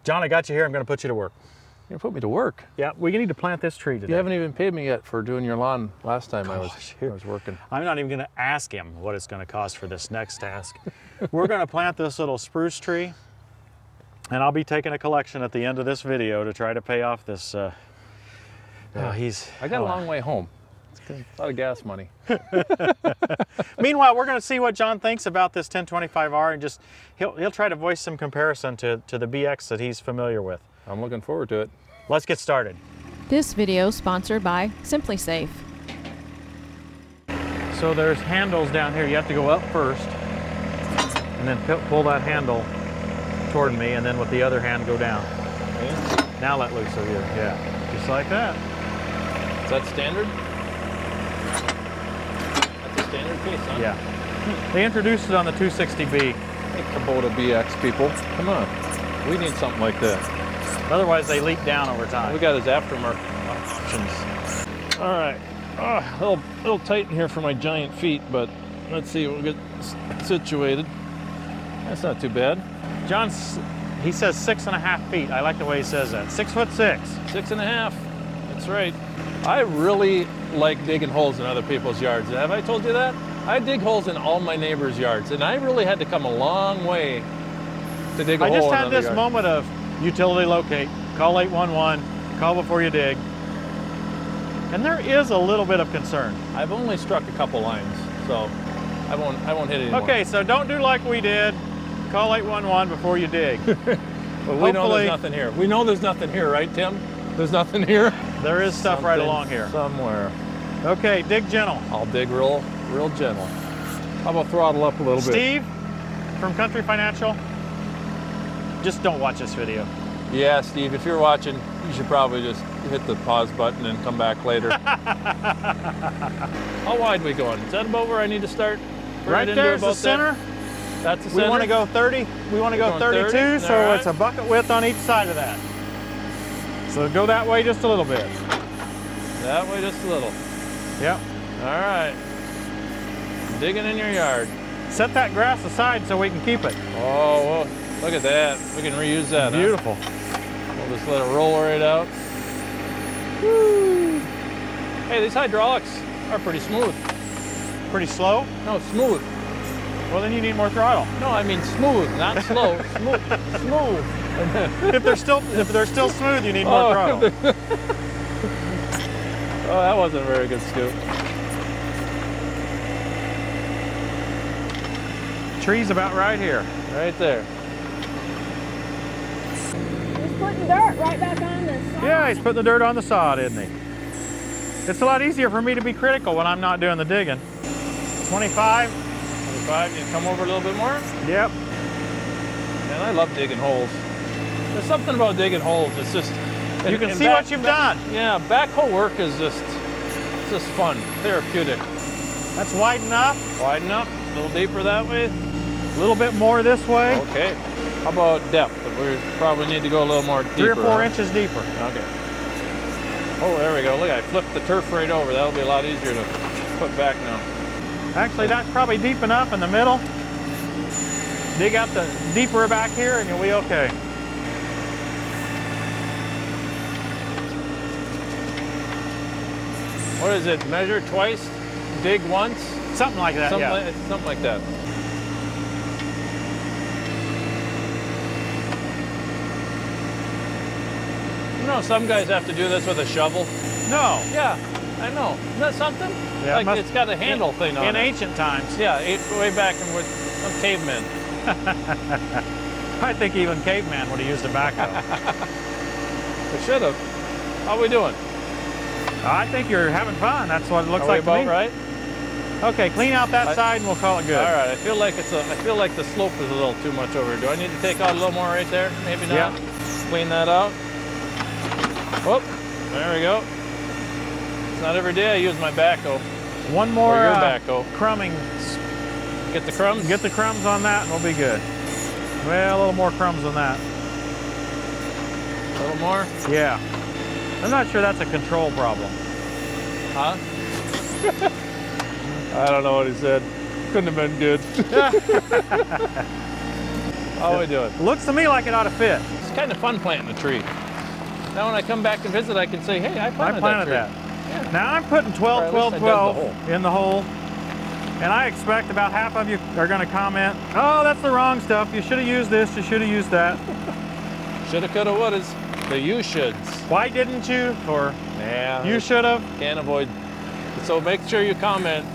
John, I got you here. I'm going to put you to work. You're gonna put me to work? Yeah, we need to plant this tree today. You haven't even paid me yet for doing your lawn last time I was working. I'm not even going to ask him what it's going to cost for this next task. We're going to plant this little spruce tree, and I'll be taking a collection at the end of this video to try to pay off this. I got a long way home. It's a lot of gas money. Meanwhile, we're going to see what John thinks about this 1025R, and just he'll try to voice some comparison to the BX that he's familiar with. I'm looking forward to it. Let's get started. This video is sponsored by Simply Safe. So there's handles down here. You have to go up first, and then pull that handle toward me, and then with the other hand go down. Okay. Now let loose of you. Yeah, just like that. Is that standard? That's a standard case, huh? Yeah. They introduced it on the 260B. Hey, Kubota BX people, come on. We need something like that. Otherwise, they leak down over time. We got his aftermarket options. All right. A little tight in here for my giant feet, but let's see. We'll get situated. That's not too bad. He says 6.5 feet. I like the way he says that. 6'6". 6.5. That's right. I really like digging holes in other people's yards. Have I told you that? I dig holes in all my neighbors' yards, and I really had to come a long way to dig a hole in another yard. I just had this moment of utility locate, call 811, call before you dig. And there is a little bit of concern. I've only struck a couple lines, so I won't hit anymore. Okay, so don't do like we did. Call 811 before you dig. Well, we know there's nothing here. We know there's nothing here, right, Tim? There's nothing here? There is stuff right along here. Somewhere. Okay, dig gentle. I'll dig real gentle. How about throttle up a little bit? Steve from Country Financial, just don't watch this video. Yeah, Steve, if you're watching, you should probably just hit the pause button and come back later. How wide are we going? Is that about where I need to start? Right there's the center. That's the center? We want to go 30. We want to go 32, 30? So right. It's a bucket width on each side of that. So go that way just a little bit. That way just a little. Yep. All right. Digging in your yard. Set that grass aside so we can keep it. Oh, well, look at that. We can reuse that. Beautiful. Huh? We'll just let it roll right out. Woo. Hey, these hydraulics are pretty smooth. Pretty slow? No, smooth. Well, then you need more throttle. No, I mean smooth, not slow. Smooth. If they're still smooth, you need more throttle. Oh, that wasn't a very good scoop. Tree's about right here. Right there. He's putting dirt right back on the sod. Yeah, he's putting the dirt on the sod, isn't he? It's a lot easier for me to be critical when I'm not doing the digging. 25. 25, you come over a little bit more? Yep. Man, I love digging holes. There's something about digging holes, it's just... You can see what you've done. Yeah, backhoe work is just fun, therapeutic. That's wide enough. Wide enough, a little deeper that way. A little bit more this way. Okay. How about depth? We probably need to go a little more deeper. 3 or 4 inches deeper. Okay. Oh, there we go. Look, I flipped the turf right over. That'll be a lot easier to put back now. Actually, that's probably deep enough in the middle. Dig out the deeper back here and you'll be okay. What is it? Measure twice, dig once? Something like that, Something like that. You know, some guys have to do this with a shovel. No. Yeah, I know. Isn't that something? Yeah, like it's got a handle thing on it. In ancient times. Yeah, way back with some cavemen. I think even caveman would have used a backhoe. They should have. How we doing? I think you're having fun. That's what it looks like to me. Right? Okay, clean out that side and we'll call it good. All right. I feel like the slope is a little too much over here. Do I need to take out a little more right there? Maybe not. Yeah. Clean that out. Whoop. There we go. It's not every day I use my backhoe. One more or your backhoe. Crumbing. Get the crumbs? Get the crumbs on that and we'll be good. Well, a little more crumbs than that. A little more? Yeah. I'm not sure that's a control problem. Huh? I don't know what he said. Couldn't have been good. How are we doing? Looks to me like it ought to fit. kind of fun planting a tree. Now when I come back and visit, I can say, hey, I planted that. Yeah. Now I'm putting 12, 12, 12 in the hole. And I expect about half of you are going to comment, oh, that's the wrong stuff. You should have used this. You should have used that. Shoulda, coulda, wouldas. The you shoulds. Why didn't you? Or yeah, you should have. Can't avoid. So make sure you comment.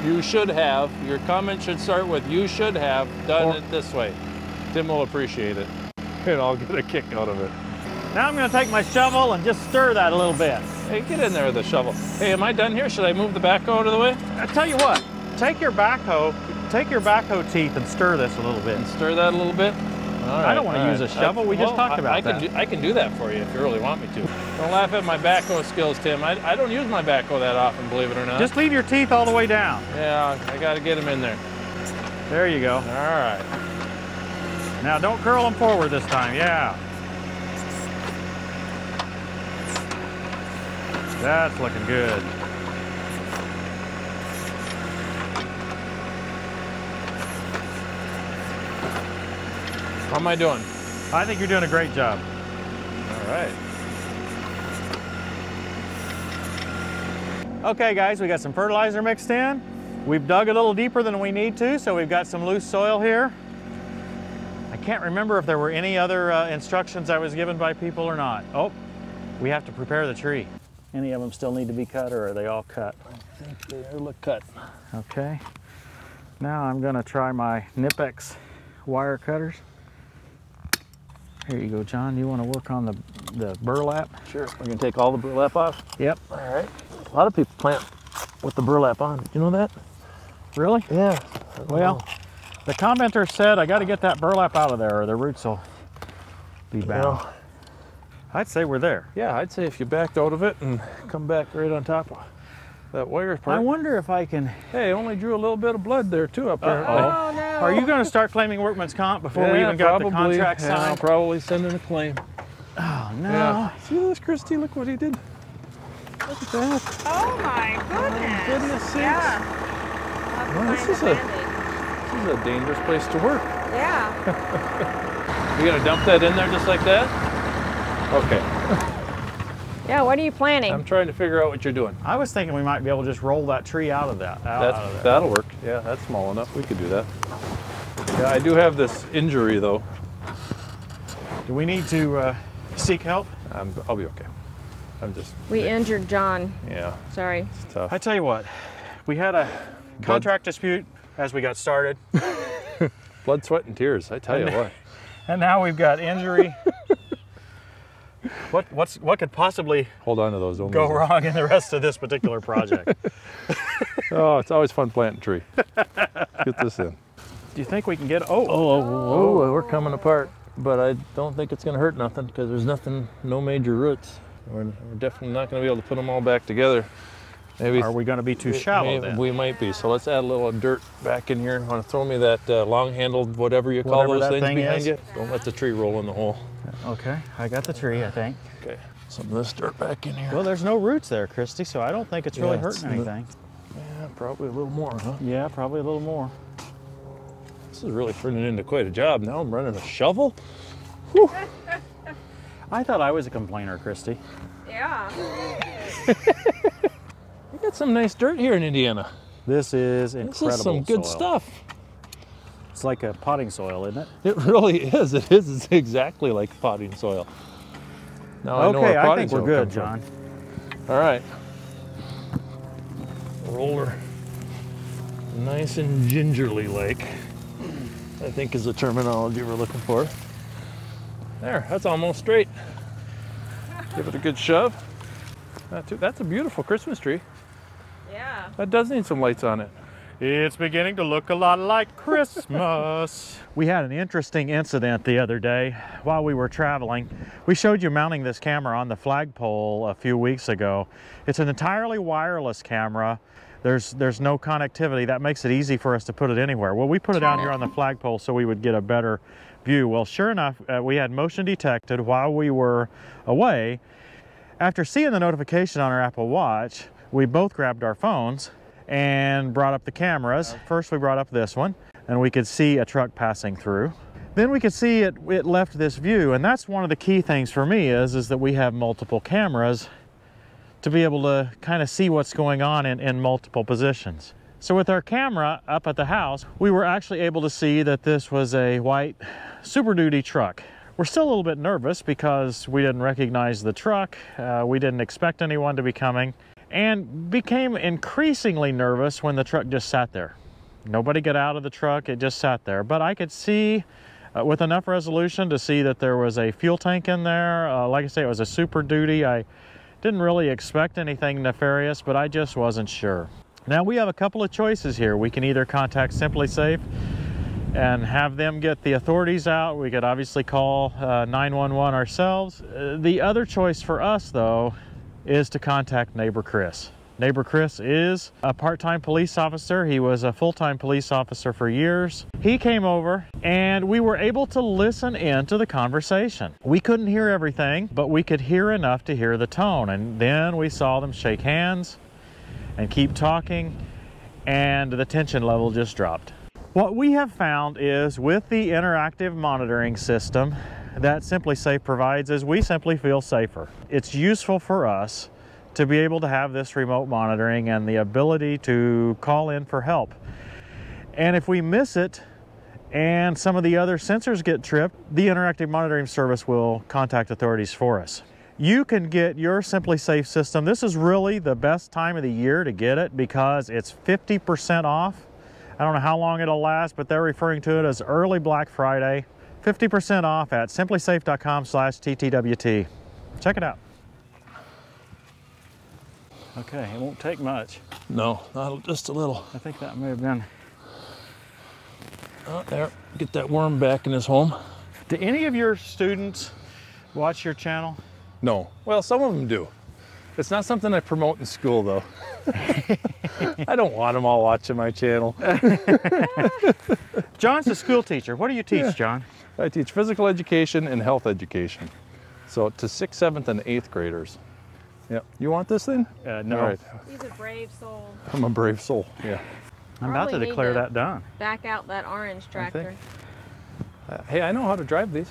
You should have. Your comment should start with you should have done it this way. Tim will appreciate it. And I'll get a kick out of it. Now I'm going to take my shovel and just stir that a little bit. Hey, get in there with the shovel. Hey, am I done here? Should I move the backhoe out of the way? I tell you what, take your backhoe teeth and stir this a little bit. And stir that a little bit? All right, I don't want to use a shovel. We just talked about that. I can do that for you if you really want me to. Don't laugh at my backhoe skills, Tim. I don't use my backhoe that often, believe it or not. Just leave your teeth all the way down. Yeah, I got to get them in there. There you go. All right. Now don't curl them forward this time. Yeah. That's looking good. How am I doing? I think you're doing a great job. All right. Okay guys, we got some fertilizer mixed in. We've dug a little deeper than we need to, so we've got some loose soil here. I can't remember if there were any other instructions I was given by people or not. Oh, we have to prepare the tree. Any of them still need to be cut, or are they all cut? I think they look cut. Okay. Now I'm gonna try my Nipex wire cutters. Here you go, John. You wanna work on the burlap? Sure. We're gonna take all the burlap off? Yep. All right. A lot of people plant with the burlap on. Did you know that? Really? Yeah. Well, the commenter said I gotta get that burlap out of there or the roots will be bound. Well, I'd say we're there. yeah, I'd say if you backed out of it and come back right on top of that wire part. I wonder if I can... Hey, only drew a little bit of blood there too, apparently. Oh, no. Are you going to start claiming workman's comp before we even got the contract signed? I'll probably send in a claim. Oh, no. Yeah. See this, Christy? Look what he did. Look at that. Oh my goodness. Goodness sakes. Yeah. Well, this is a dangerous place to work. Yeah. You gonna dump that in there just like that? Okay. Yeah, what are you planning? I'm trying to figure out what you're doing. I was thinking we might be able to just roll that tree out of that. Out of there. That'll work. Yeah, that's small enough. We could do that. Yeah, I do have this injury though. Do we need to seek help? I'll be okay. We injured John. Yeah, Sorry. it's tough. I tell you what, we had a contract dispute as we got started. Blood, sweat, and tears. I tell you what. And now we've got injury. What could possibly Hold on to those. Don't go lose them. wrong in the rest of this particular project? Oh, it's always fun planting a tree. Get this in. Do you think we can get? Oh, we're coming apart. But I don't think it's going to hurt nothing because there's no major roots. We're definitely not going to be able to put them all back together. Maybe. Are we going to be too shallow then? We might be. So let's add a little dirt back in here. Want to throw me that long-handled, whatever you call Whatever those that things thing behind is. you? Don't let the tree roll in the hole. Okay, I got the tree, I think. Okay, some of this dirt back in here. Well, there's no roots there, Christy, so I don't think it's really hurting anything. Yeah, probably a little more, huh? Yeah, probably a little more. This is really turning into quite a job. Now I'm running a shovel. Whew. I thought I was a complainer, Christy. Yeah. We got some nice dirt here in Indiana. This is incredible. This is some good soil. stuff. It's like a potting soil, isn't it? It really is. It is. It's exactly like potting soil. Now I know where Okay, I potting think we're soil good, comes John. from. All right. Roller. Nice and gingerly like, I think is the terminology we're looking for. There, that's almost straight. Give it a good shove. That's a beautiful Christmas tree. Yeah. That does need some lights on it. It's beginning to look a lot like Christmas. We had an interesting incident the other day while we were traveling. We showed you mounting this camera on the flagpole a few weeks ago. It's an entirely wireless camera. There's no connectivity. That makes it easy for us to put it anywhere. Well, we put it out here on the flagpole so we would get a better view. Well, sure enough, we had motion detected while we were away. After seeing the notification on our Apple Watch, we both grabbed our phones and brought up the cameras. First we brought up this one, and we could see a truck passing through. then we could see it left this view. And that's one of the key things for me is that we have multiple cameras to be able to kind of see what's going on in multiple positions. So with our camera up at the house, we were actually able to see that this was a white Super Duty truck. We're still a little bit nervous because we didn't recognize the truck. We didn't expect anyone to be coming, and became increasingly nervous when the truck just sat there. Nobody got out of the truck, it just sat there. But I could see with enough resolution to see that there was a fuel tank in there. Like I say, it was a Super Duty. I didn't really expect anything nefarious, but I just wasn't sure. Now we have a couple of choices here. We can either contact Simply Safe and have them get the authorities out. We could obviously call 911 ourselves. The other choice for us, though, is to contact Neighbor Chris. Neighbor Chris is a part-time police officer. He was a full-time police officer for years. He came over and we were able to listen in to the conversation. We couldn't hear everything, but we could hear enough to hear the tone. And then we saw them shake hands and keep talking, and the tension level just dropped. What we have found is with the interactive monitoring system that Simply Safe provides is we simply feel safer. It's useful for us to be able to have this remote monitoring and the ability to call in for help. And if we miss it and some of the other sensors get tripped, the interactive monitoring service will contact authorities for us. You can get your Simply Safe system. This is really the best time of the year to get it because it's 50% off. I don't know how long it'll last, but they're referring to it as early Black Friday. 50% off at simplysafe.com/TTWT. Check it out. Okay, it won't take much. No, not just a little. I think that may have been. Oh, there, get that worm back in his home. Do any of your students watch your channel? No. Well, some of them do. It's not something I promote in school, though. I don't want them all watching my channel. John's a school teacher. What do you teach, John? I teach physical education and health education. So to 6th, 7th, and 8th graders. Yeah. You want this thing? No. All right. He's a brave soul. I'm a brave soul. Yeah. I'm about to Probably declare need to that done. Back out that orange tractor. Hey, I know how to drive these.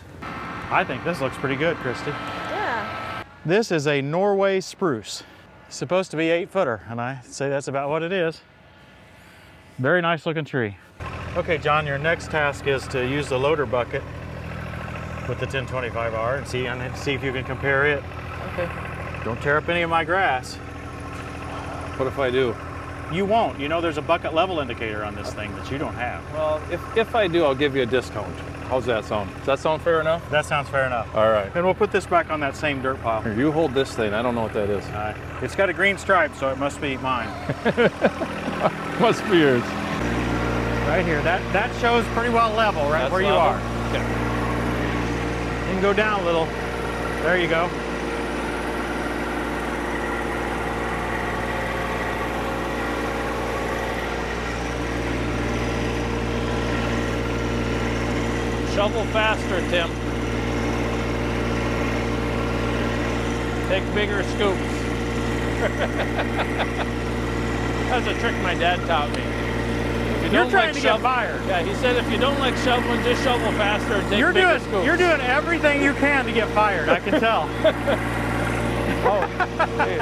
I think this looks pretty good, Christy. Yeah. This is a Norway spruce. It's supposed to be 8-footer, and I say that's about what it is. Very nice looking tree. Okay, John, your next task is to use the loader bucket with the 1025R and see if you can compare it. Okay. Don't tear up any of my grass. What if I do? You won't. You know there's a bucket level indicator on this thing that you don't have. Well, if I do, I'll give you a discount. How's that sound? Does that sound fair enough? That sounds fair enough. All right. And we'll put this back on that same dirt pile. Here, you hold this thing. I don't know what that is. It's got a green stripe, so it must be mine. Must be yours. Right here. That shows pretty well level right That's where you level? are. Okay. You can go down a little. There you go. Shovel faster, Tim. Take bigger scoops. That's a trick my dad taught me. If You're trying to get fired. Yeah, he said if you don't like shoveling, just shovel faster and take bigger scoops. You're doing everything you can to get fired, I can tell. Oh, hey.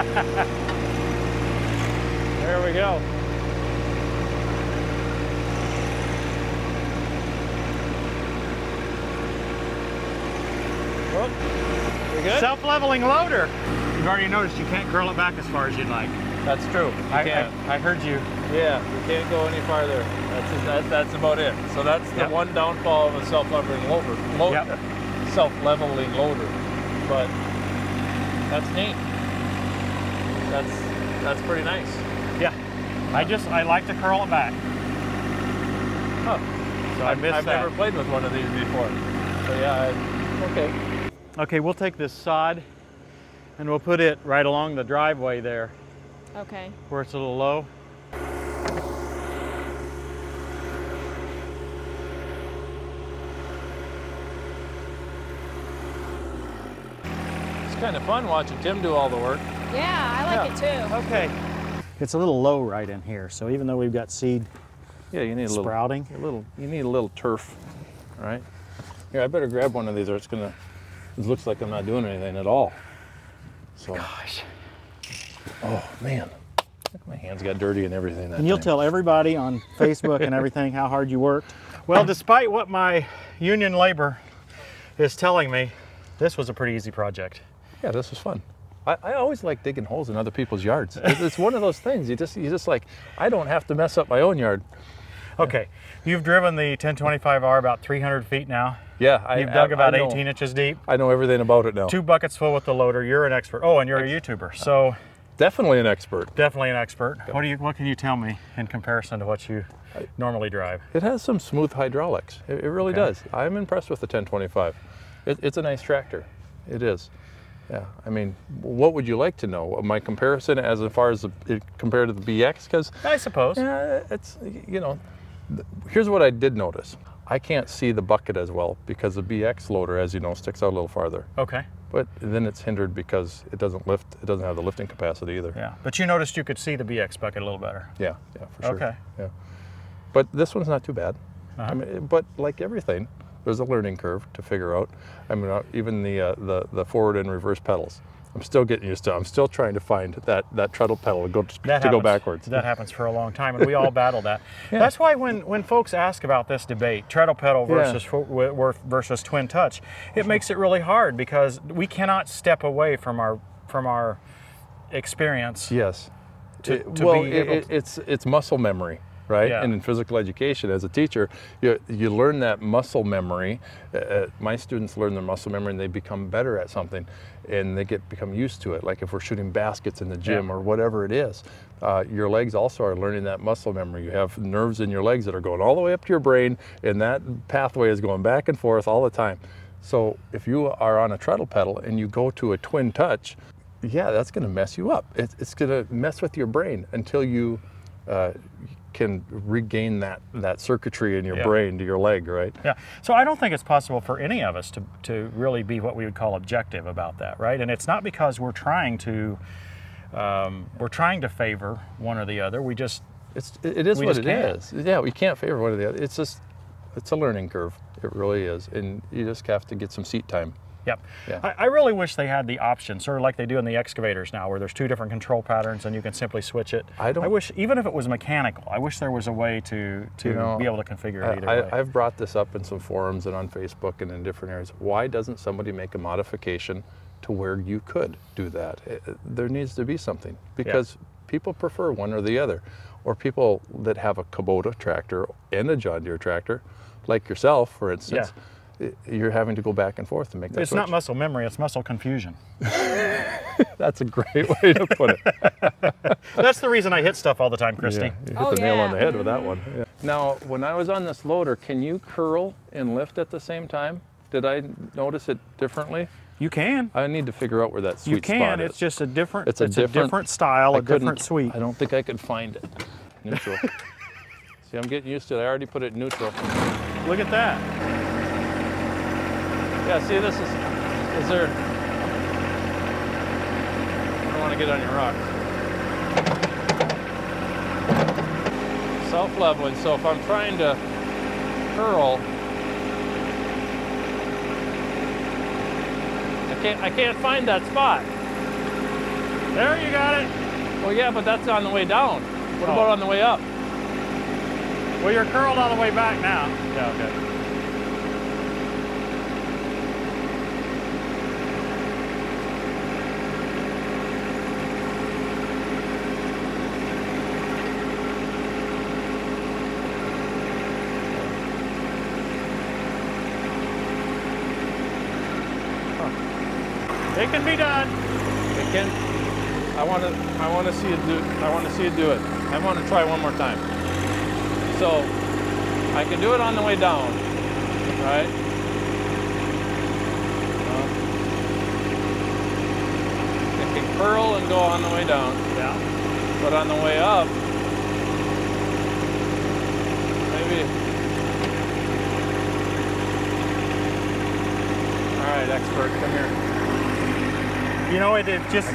There we go. Well, we good? Self-leveling loader. You've already noticed you can't curl it back as far as you'd like. That's true. I heard you. Yeah, you can't go any farther. That's about it. So that's the one downfall of a self-leveling loader. Self-leveling loader. But that's neat. That's pretty nice. Yeah. I like to curl it back. Huh. So I've never played with one of these before. So yeah, okay. Okay, we'll take this sod and we'll put it right along the driveway there. Okay. Where it's a little low. It's kind of fun watching Tim do all the work. Yeah, I like it too. Okay. It's a little low right in here, so even though we've got seed Yeah, you need sprouting, you need a little turf, all right? Here, I better grab one of these or it looks like I'm not doing anything at all. So, Gosh. oh man, my hands got dirty and everything. And you'll tell everybody on Facebook and everything how hard you worked. Well, despite what my union labor is telling me, this was a pretty easy project. Yeah, this was fun. I always like digging holes in other people's yards. It's one of those things. You just like, I don't have to mess up my own yard. Okay, you've driven the 1025R about 300 feet now. Yeah, You've dug about 18 inches deep. I know everything about it now. 2 buckets full with the loader. You're an expert. Oh, and you're a YouTuber, so definitely an expert. definitely an expert. What can you tell me in comparison to what you normally drive? It has some smooth hydraulics. It really does. I'm impressed with the 1025. It's a nice tractor. It is. Yeah, I mean, what would you like to know? My comparison as far as compared to the BX? Because I suppose. Yeah, it's, you know, here's what I did notice. I can't see the bucket as well because the BX loader, as you know, sticks out a little farther. Okay. But then it's hindered because it doesn't lift. It doesn't have the lifting capacity either. Yeah, but you noticed you could see the BX bucket a little better. Yeah, for sure. Okay. Yeah, but this one's not too bad. Uh-huh. I mean, but like everything, there's a learning curve to figure out. I mean, even the forward and reverse pedals, I'm still getting used to. I'm still trying to find that treadle pedal to go backwards. That happens for a long time, and we all battle that. Yeah. That's why when folks ask about this debate, treadle pedal versus twin touch, it makes it really hard because we cannot step away from our experience. Yes. It's muscle memory. Right? Yeah. And in physical education, as a teacher, you learn that muscle memory. My students learn their muscle memory and they become better at something and they become used to it. Like if we're shooting baskets in the gym or whatever it is, your legs also are learning that muscle memory. You have nerves in your legs that are going all the way up to your brain and that pathway is going back and forth all the time. So if you are on a treadle pedal and you go to a twin touch, yeah, that's going to mess you up. It's going to mess with your brain until you can regain that circuitry in your brain to your leg, right? Yeah. So I don't think it's possible for any of us to really be what we would call objective about that, right? And it's not because we're trying to favor one or the other. We just it is what it is. Yeah, we can't favor one or the other. It's a learning curve. It really is, and you just have to get some seat time. Yep. Yeah. I really wish they had the option, sort of like they do in the excavators now, where there's 2 different control patterns and you can simply switch it. I wish, even if it was mechanical, I wish there was a way to be able to configure it either way. I've brought this up in some forums and on Facebook and in different areas. Why doesn't somebody make a modification to where you could do that? There needs to be something because people prefer one or the other. Or people that have a Kubota tractor and a John Deere tractor, like yourself, for instance. Yeah. You're having to go back and forth to make that It's switch. not muscle memory, it's muscle confusion. That's a great way to put it. That's the reason I hit stuff all the time, Christy. Yeah, you hit the nail on the head with that one. Yeah. Now, when I was on this loader, can you curl and lift at the same time? Did I notice it differently? You can. I need to figure out where that sweet spot is. You can, it's just a different, it's a different style, a different sweep. I don't think I could find it. Neutral. See, I'm getting used to it. I already put it in neutral. Look at that. Yeah, see, is there, I don't want to get on your rocks. Self-leveling, so if I'm trying to curl, I can't find that spot. There, you got it. Well, yeah, but that's on the way down. What about on the way up? Well, you're curled on the way back now. Yeah, okay. It can be done. It can. I want to see it do. I want to see it do it. I want to try one more time. So I can do it on the way down, right? It can curl and go on the way down. Yeah. But on the way up, maybe. All right, expert, come here. You know, it's just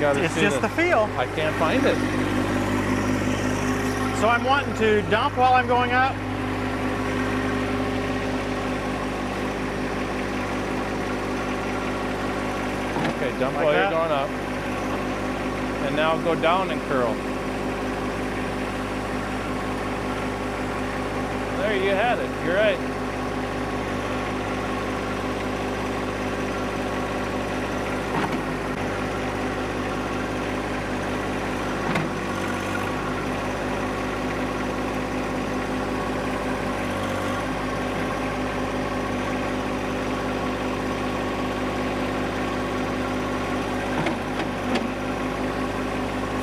the feel. I can't find it. So I'm wanting to dump while I'm going up. Okay, dump Like while that? you're going up. And now go down and curl. There, you had it. You're right.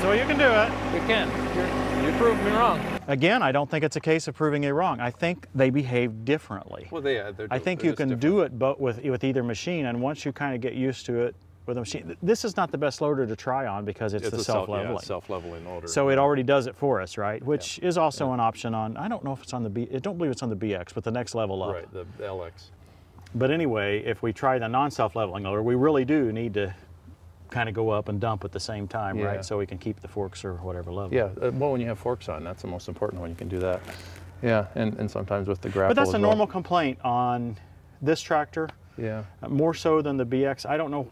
So you can do it. You can. You proved me wrong. Again, I don't think it's a case of proving it wrong. I think they behave differently. Well, I think you can do it but with either machine, and once you kind of get used to it with a machine, this is not the best loader to try on because it's the self-leveling. Yeah, self-leveling loader. So it already does it for us, right? Which is also an option on, I don't know if it's on the I don't believe it's on the BX, but the next level up. Right, the LX. But anyway, if we try the non-self-leveling loader, we really do need to kind of go up and dump at the same time, right? So we can keep the forks or whatever level. Yeah, well, when you have forks on, that's the most important one. You can do that. Yeah, and sometimes with the grapple. But that's a well. normal complaint on this tractor. Yeah. More so than the BX. I don't know,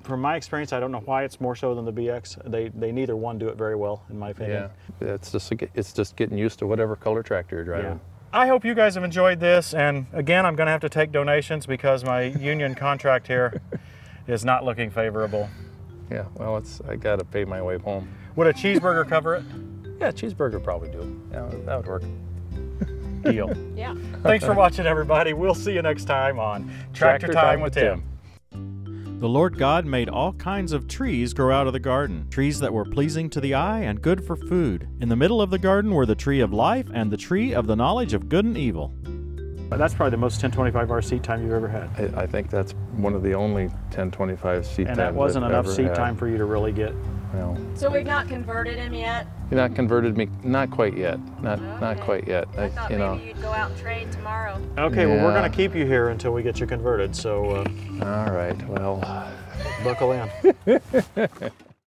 from my experience, I don't know why it's more so than the BX. They neither one do it very well, in my opinion. Yeah, it's just getting used to whatever color tractor you're driving. Yeah. I hope you guys have enjoyed this, and again, I'm going to have to take donations because my union contract here is not looking favorable. Yeah, well, I got to pay my way home. Would a cheeseburger cover it? Yeah, cheeseburger probably do. Yeah, that would work. Deal. Yeah. Thanks for watching, everybody. We'll see you next time on Tractor Time with Tim. The Lord God made all kinds of trees grow out of the garden, trees that were pleasing to the eye and good for food. In the middle of the garden were the tree of life and the tree of the knowledge of good and evil. That's probably the most 1025R seat time you've ever had. I think that's one of the only 1025 seat times. And that wasn't enough seat time for you to really get. No. So we've not converted him yet? You're not converted me, not quite yet. Not quite yet. I thought maybe you'd go out and trade tomorrow. Okay, well, we're going to keep you here until we get you converted, so. All right, well. Buckle in.